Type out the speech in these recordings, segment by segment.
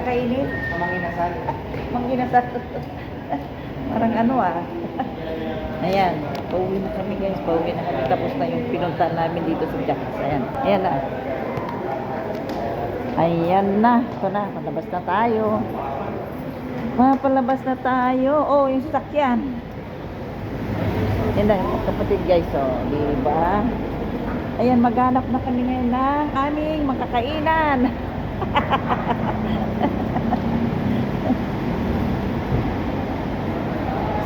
kakainin? Manginasal. Manginasal. Parang ano ah. Ayan, pauwi na kami guys, pauwi na kami. Tapos na yung pinuntahan namin dito sa Jax. Ayan, ayan na. Ayan na, ito na, palabas na tayo. Palabas na tayo. Oh, yung sasakyan. Yan na, kapatid guys, oh, diba? Ayan, maghanap na kami ngayon ng aming makakainan.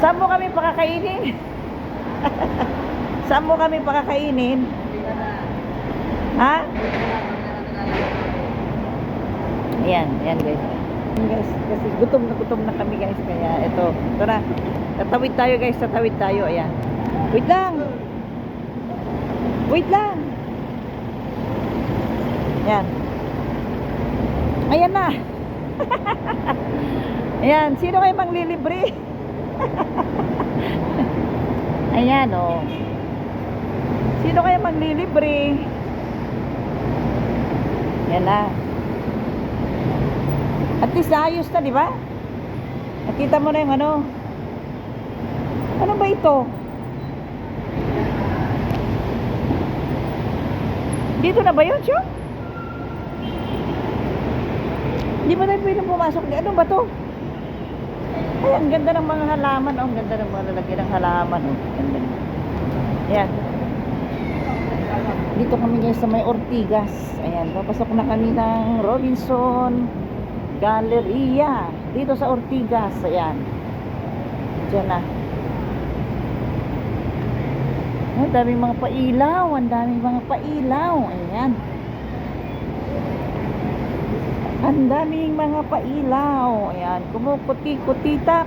Saan mo kami pakakainin? Saan mo kami pakakainin? Ha? Ayan, ayan guys. Guys, kasi gutom na kami guys. Kaya ito, tara. Tatawid tayo guys, tatawid tayo. Ayan. Wait lang. Wait lang. Ayan. Ayan na. Ayan, sino kayo manglilibre? Ayan oh. Sino kayo manglilibre? Ayan na. At least naayos na, di ba? Nakita mo na yung ano. Ano ba ito? Dito na ba yun, Syo? Hindi ba tayo pwedeng pumasok? Ano ba to? Ay, ang ganda ng mga halaman. Oh, ang ganda ng mga lalagyan ng halaman. Oh, ganda. Ayan. Dito kami guys sa may Ortigas. Ayan, papasok na kami ng Robinson Galleria. Dito sa Ortigas. Ayan. Diyan na. Ang daming mga pailaw. Ang daming mga pailaw. Ayan. Ang daming mga pailaw. Ayan. Kumukuti-kutitap.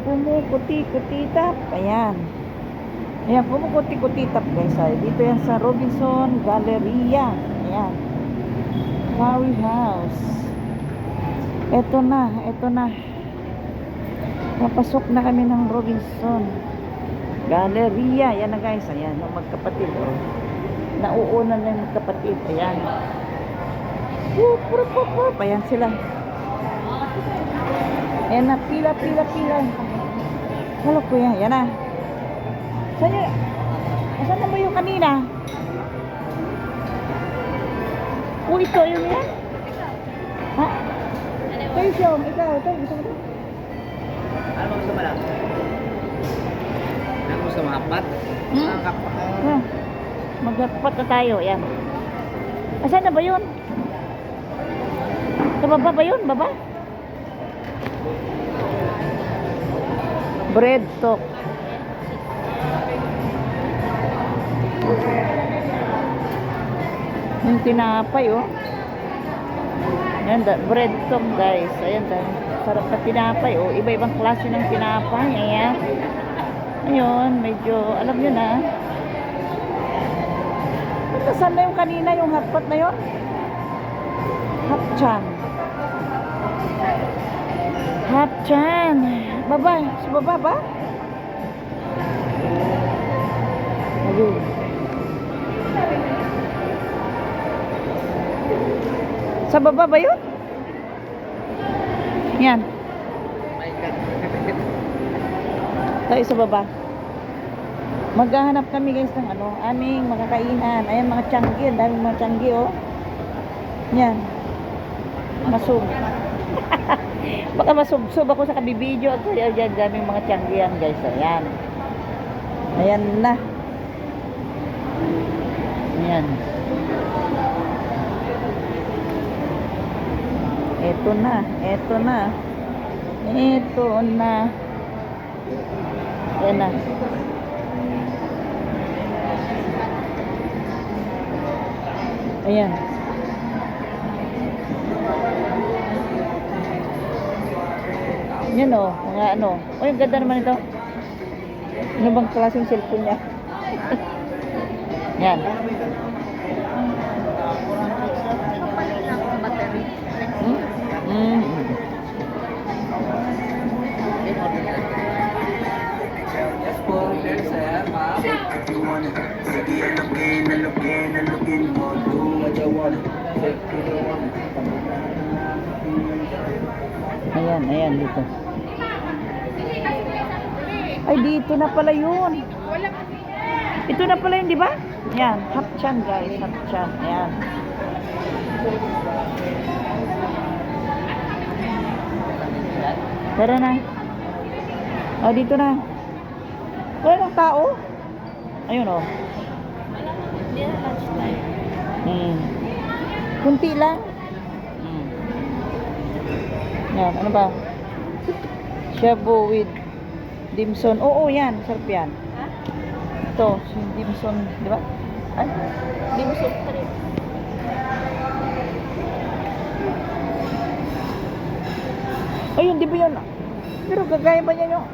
Kumukuti-kutitap. Ayan. Ayan. Kumukuti-kutitap guys. Dito yan sa Robinson Galleria. Ayan. Power House. Ito na. Ito na. Napasok na kami ng Robinson Galleria. Ayan na guys. Ayan. Ang magkapatid. Oh. Nauuna na yung magkapatid. Ayan. Ayan sila. Ayan na. Pila. Halo kuya. Ayan na. Saan na ba yung kanina? Ito yun yan? Ha? Kayo siyong. Ikaw. Ito. Gusto mo ito? Ano ba gusto mo lang? Ano gusto mo? Hapat? Maghapat na tayo. Ayan. Saan na ba yun? Sa baba ba yun? Baba? Bread talk. Yung tinapay oh. Ayan, bread talk guys. Ayan, sarap na tinapay oh. Iba-ibang klase ng tinapay. Ayan. Ayun, medyo, alam nyo na. Saan na yung kanina, yung hotpot na yun? Hapchan. Hapchan. Baba, sa baba ba? Ayun. Sa baba ba yun? Yan. Tayo sa baba. Maghahanap kami guys ng ano, aming makakainan. Ayan mga tiyanggi, ang daming mga tiyanggi oh. Yan. Masub. Baka masubsob ako sa kabibidyo at ayan, daming mga tiyanggi yan guys. Ayan. Ayan na. Ayan. Ito na. Ito na. Ito na. Ayan na. Ayan. Yan o, mga ano. O, yung ganda naman ito. Ano bang klaseng cellphone niya? Yan. Yes po, there's a ma'am. If you want it, sige, alugin mo. Do what you want. Take it, you want it. Ayan, ayan, dito. Ay, dito na pala yun. Ito na pala yun, di ba? Ayan, hapchan guys, hapchan. Ayan. Tara na. Oh, dito na. Wala ng tao. Ayun, oh. Kunti lang. Yan, ano ba? Shabu with dimson. Oo, yan. Sarap yan. Ito, si dimson, di ba? Ay, dimson pa rin. Ayun, di ba yun? Pero gagaya ba niya yung...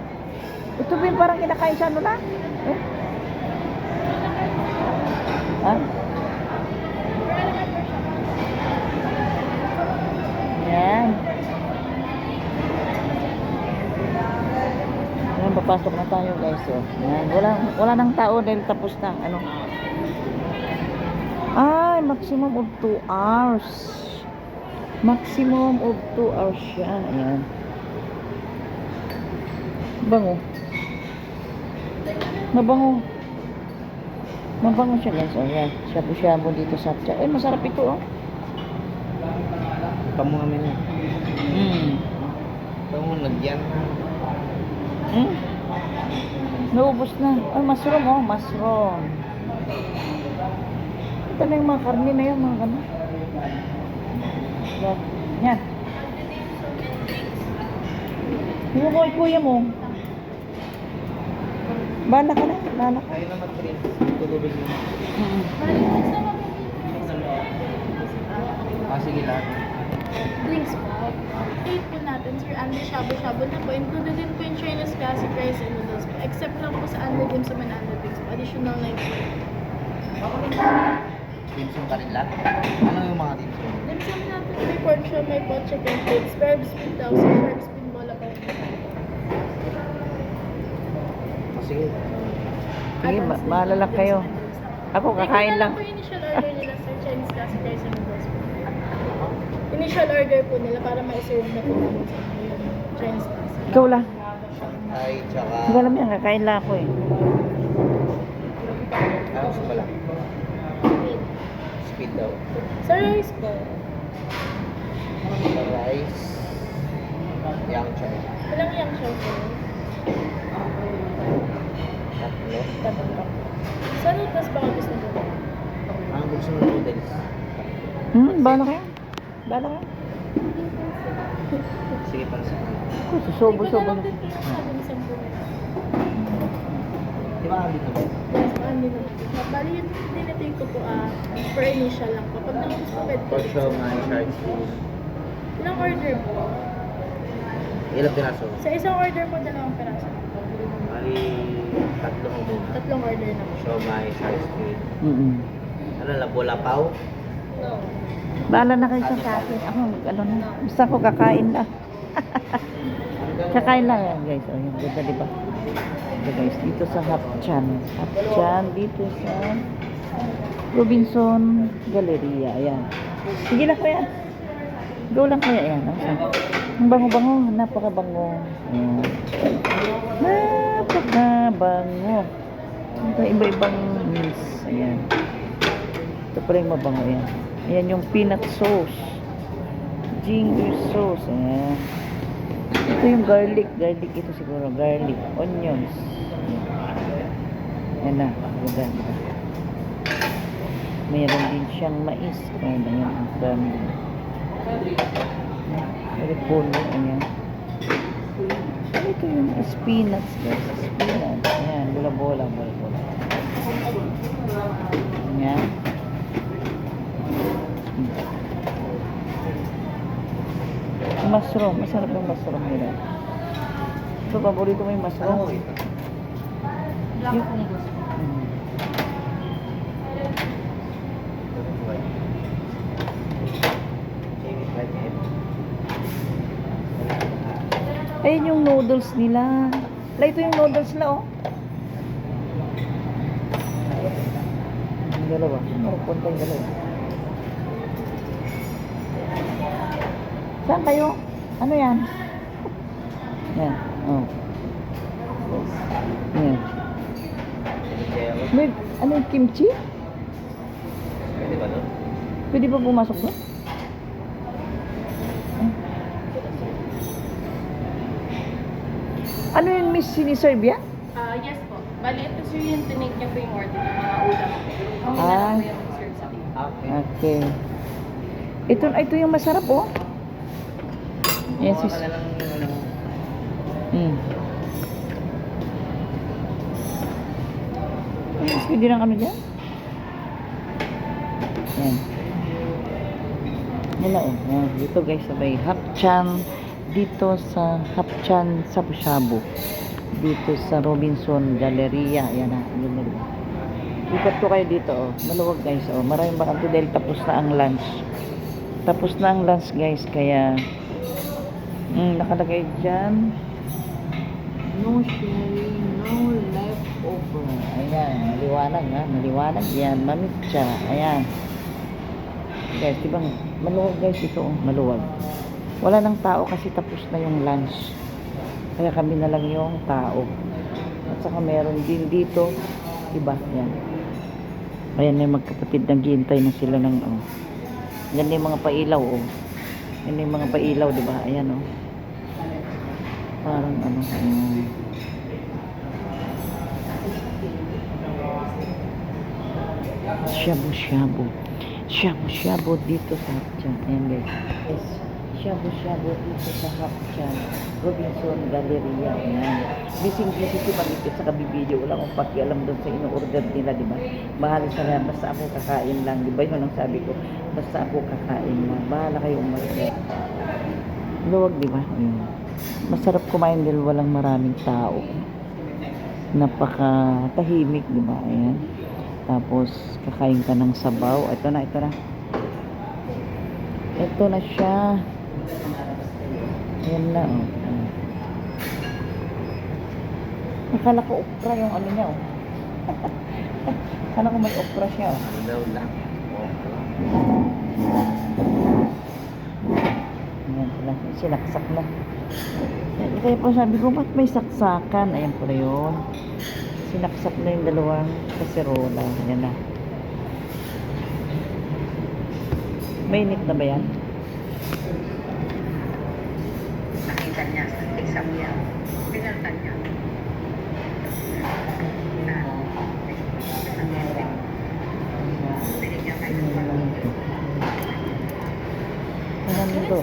Ito ba yung parang kinakain sa ano na? Eh? Ha? Yan. Yan, papasok na tayo guys. Oh. Yan. Wala nang tao dahil tapos na. Ano? Ay, maximum of 2 hours. Maximum of 2 hours siya. Ayan. Bango. Mabango. Mabango siya guys. Oh, yan. Shabu-shabu dito sa Hapchan. Ay, masarap ito oh. Kamu kami na. Kamu lagyan na. Naubos na. Ay, mushroom oh. Mushroom. Ito na yung mga karne na yun. Mga gano'n. Yan. Yan. Yung ko kuya mo. Bala ka na. Bala ka. Kayo naman rin. Tutulog mo. Sige lahat. Drinks po. Date po natin, sir, under shabu-shabu na po. Included din po yung Chinese classic rice and noodles po. Except lang po sa under dim sum and under drinks po. Additional 9 po. Dimsum ka rin lahat? Ano yung mga dimsum? Dim sum natin, may pork shell, may pot chicken plates, spare spin daw, shark spin bola po. Sige. Sige, bahala lang kayo. Ako, kakain lang. Ito po yung initial order nila, sir, Chinese classic rice and noodles po. Initial order po nila para ma-serve na po namin sa inyo yung Chinese classic. Ikaw lang. Ay, tsaka... Hindi ko alam yan. Kakain lang ako eh. Ano sa pala? Speed daw. Sa rice po, Sa rice. Yang choy. ilang yang siya po? Tatlo. Tatlo. Sa noodles baka gusto nyo? Ang gusto ng noodles. Bahala kayo. Bahala kayo. Sige, para sa akin. Ako, susubo-subo na. Din po yung sabi ni Sam po. Di ba kami naman? Yes, hindi na. Bali yun, dinitin ko po per initial lang po. Pag naubos po, pwede po. For sure, mga shark food. Ilang order po? Ilang piraso? Sa isang order po, 2 peraso. Mali, tatlo ang muna. 3 order na po. Siomai, shark food. Ano, labolapaw? No. Bahala na kayo sa akin. Ako, ano na. Basta ko kakain lang. Kakain lang yan guys. O, yung ganda diba? Ito guys, dito sa Hapchan. Hapchan, dito sa Robinson Galleria. Ayan. Sige lang kuya. Go lang kuya. Ayan. Ang bango-bango. Napakabango. Ayan. Napakabango. Ito iba-ibang meals. Ayan. Ito pa rin mabango. Ayan. Ayan yung peanut sauce. Ginger sauce. Ayan. Ito yung garlic. Garlic ito siguro. Garlic. Onions. Ayan na. Ganda. Mayroon din siyang mais. Ayan. Ayan. Ang dami. Very puno. Ayan. Ito yung spinach. Guys. Spinach. Ayan. Bola-bola. Bola-bola. Ayan. Mushroom. Masarap yung mushroom nila. Ito, paborito mo yung mushroom. Ano ito? Yung, ayun yung noodles nila. Ito yung noodles nila, oh. Yung dalawa. Punta yung dalawa. Saan kayo? Ano yan? Yan. Oh. Yan. May, ano yung kimchi? Pwede ba doon? Pwede ba pumasok doon? Ano yung miss siniserve yan? Yes po. Bali, ito sir yung tinake niya po yung order ng mga ulam. Ang Ah. na po yung serve sa table. Okay. Okay. Ito yung masarap, oh. Yes, Gumawa ka na lang yung ano. Mm. Pwede lang ano dyan? Yan. Yan na, oh. Yan. Dito guys, sabay hapchan. Dito sa hapchan shabu-shabu. Dito sa Robinson Galleria. Yan na. Yun na. Ikot ko kayo dito, oh. Maluwag guys, oh. Maraming bakante dahil tapos na ang lunch. Tapos na ang lunch guys, kaya nakalagay dyan. No sharing, no leftover. Ayan, maliwanag ha. Maliwanag yan. Mamitsa. Ayan. Guys, diba maluwag guys ito. Oh, maluwag. Wala nang tao kasi tapos na yung lunch. Kaya kami na lang yung tao. At saka meron din dito. Diba? Yan. Ayan yung magkapatid nang gihintay na sila ng yan yung mga pailaw oh. Yan yung mga pailaw diba? Ayan oh. Parang shabu-shabu. Shabu-shabu dito sa Hapchan. Ayan guys. Yes. Shabu-shabu dito sa Hapchan. Robinson Galleria. Ayan. Bising-bising si Pangipit sa kabibideo. Wala akong pakialam doon sa ino-order nila, diba? Mahal sa lahat. Basta ako kakain lang. Diba yun ang sabi ko? Basta ako kakain lang. Bahala kayo umorder. Luwag, diba? Ayan. Masarap kumain dahil walang maraming tao. Napaka tahimik, di ba? Ayan. Tapos kakain ka ng sabaw. Ito na, ito na. Ito na siya. Ayan na, oh. Akala ko okra yung ano niya, oh. Akala ko may okra siya, oh. Ano daw lang. Ayan pala, sinaksak na. Kaya po sabi ko, ba't may saksakan? Ayan pala yun. Sinaksak na yung dalawang kaserola. Ayan na. Mainit na ba yan? Nakita niya sa exam niya. Pinalta niya. Pwede niya kayo Ayan nito.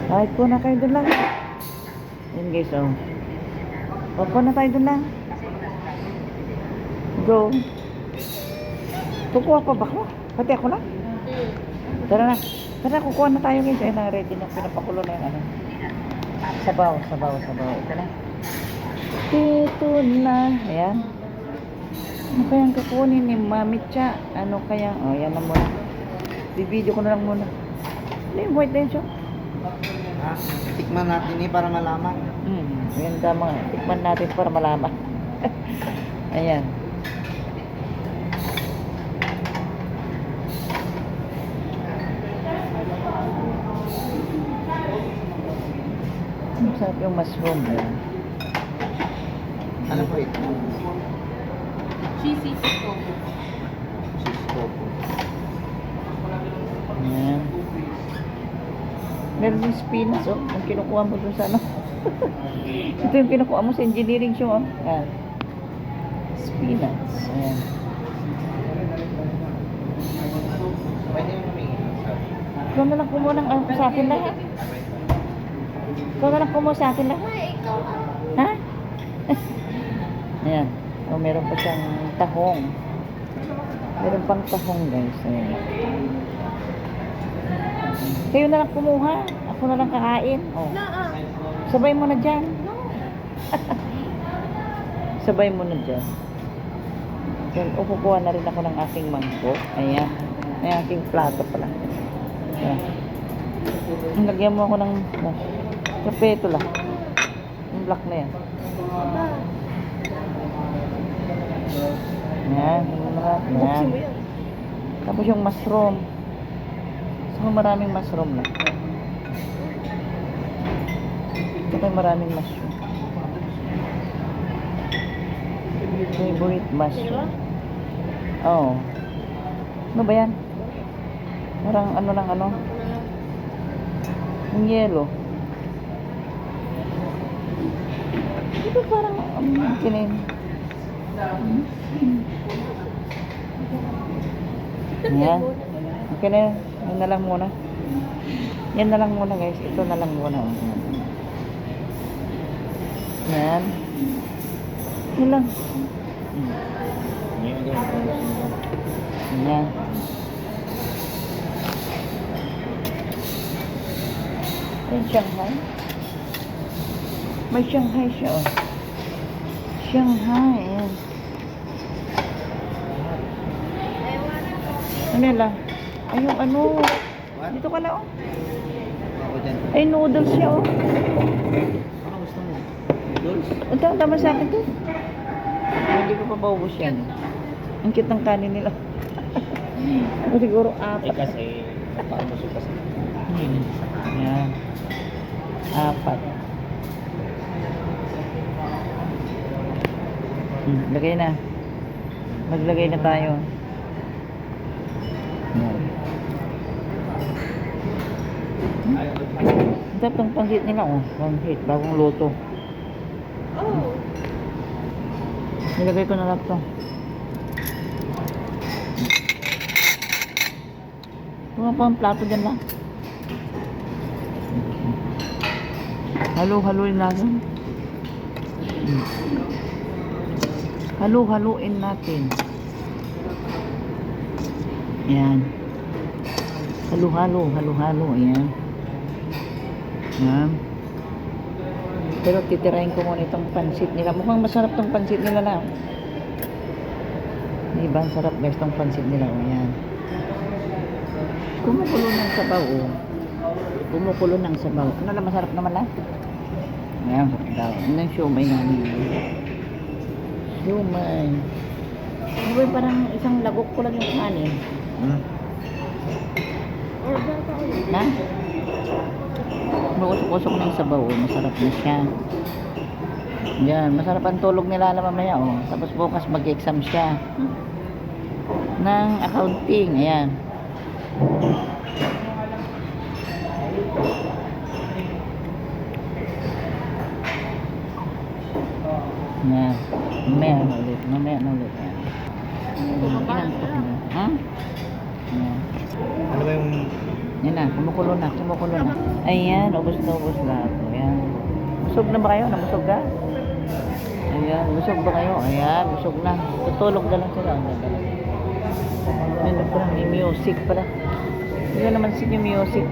Ay, po na kayo doon lang. Ayan guys, oh. Opo na tayo doon lang. Go. Kukuha pa ba ako? Pati ako lang? Tara na. Tara, kukuha na tayo guys. Ayun na, ready na. Pinapakulo na yung ano. Sabaw, sabaw, sabaw. Ito na. Ito na. Ayan. Ano kayang kukunin ni Mami Cha? Ano kaya? O, yan na muna. Bibideo ko na lang muna. Ano yung white tension? Tikman natin para malaman. Yan tama. Tikman natin para malaman. Ayan. Masarap yung mushroom. Ayan. Ano po ito? Cheesy tofu. Cheese tofu. Ayan. Meron din spinach, oh. Yung kinukuha mo dun sa ano. Ito yung kinukuha mo sa engineering show, oh. Ayan. Spinach. Ayan. Pwede yung humingi. Ikaw na lang kumuha ng sa akin lahat. Ikaw na lang kumuha sa akin lahat. Ha? Ayan. O, meron pa siyang tahong. Meron pang tahong, guys. Ayan. Kayo na lang kumuha. Ako na lang kakain. Oh. Sabay mo na dyan. Sabay mo na dyan. Then, kukuha na rin ako ng aking mangkok. Ayan. Ay, aking plato pala. Ayan. Lagyan mo ako ng kape ito lang. Yung black na yan. Ayan. Ayan. Tapos yung mushroom. So, maraming mushroom lang. maraming mushroom. Favorite mushroom. Oo. Ano ba yan? Parang ano lang ano? Yung yellow. Ito parang kinin. Yan. Okay na yan. Yan na lang muna. Yan na lang muna guys. Ito na lang muna. Yan. Yan lang. Yan. Ay, Shanghai. May Shanghai siya oh. Shanghai. Yan. Ano lang? Ay, yung ano. What? Dito ka na oh. Ako dyan. Ay, noodles siya oh. Ano gusto mo? Noodles? Unta, tama sa akin to. Hindi ko pa maubos yan. Ang cute ng kanin nila. Ako siguro apat. kasi, paano busog kasi? Yan. Apat. Lagay na. Maglagay na tayo. Yan. Ito itong pansit nila oh. Pansit, bagong luto. Oh. Nilagay ko na lang ito. Mga pang plato dyan lang. Halo-haloin natin. Halo-haloin natin. Yan. Halo-halo, halo-halo. Ayan. Yan. Pero titirahin ko muna itong pansit nila. Mukhang masarap tong pansit nila lang. Diba? Ang sarap guys tong pansit nila. O yan. Kumukulo ng sabaw. O. Kumukulo ng sabaw. Ano na masarap naman lang? Ayan. Daw. Ano yung siomay namin? Siomay. Diba parang isang lagok ko lang yung kanin. Order ka ulit. Na? Makusok-kusok na yung sabaw. Masarap na siya. Yan. Masarap ang tulog nila mamaya. Oh. Tapos bukas mag-exam siya. Ng accounting. Ayan. Yan. Mamaya na ulit. Mamaya na ulit. Ayan. Ilang cup na? Ha? Ayan. Ano ba yung... Yan na, kumukulo na, kumukulo na. Ayan, ubos na ubos lahat. Ayan. Busog na ba kayo? Nabusog ka? Ayan, busog ba kayo? Ayan, busog na. Tutulog na lang sila. Ano pala, may music pala. Hindi naman si music.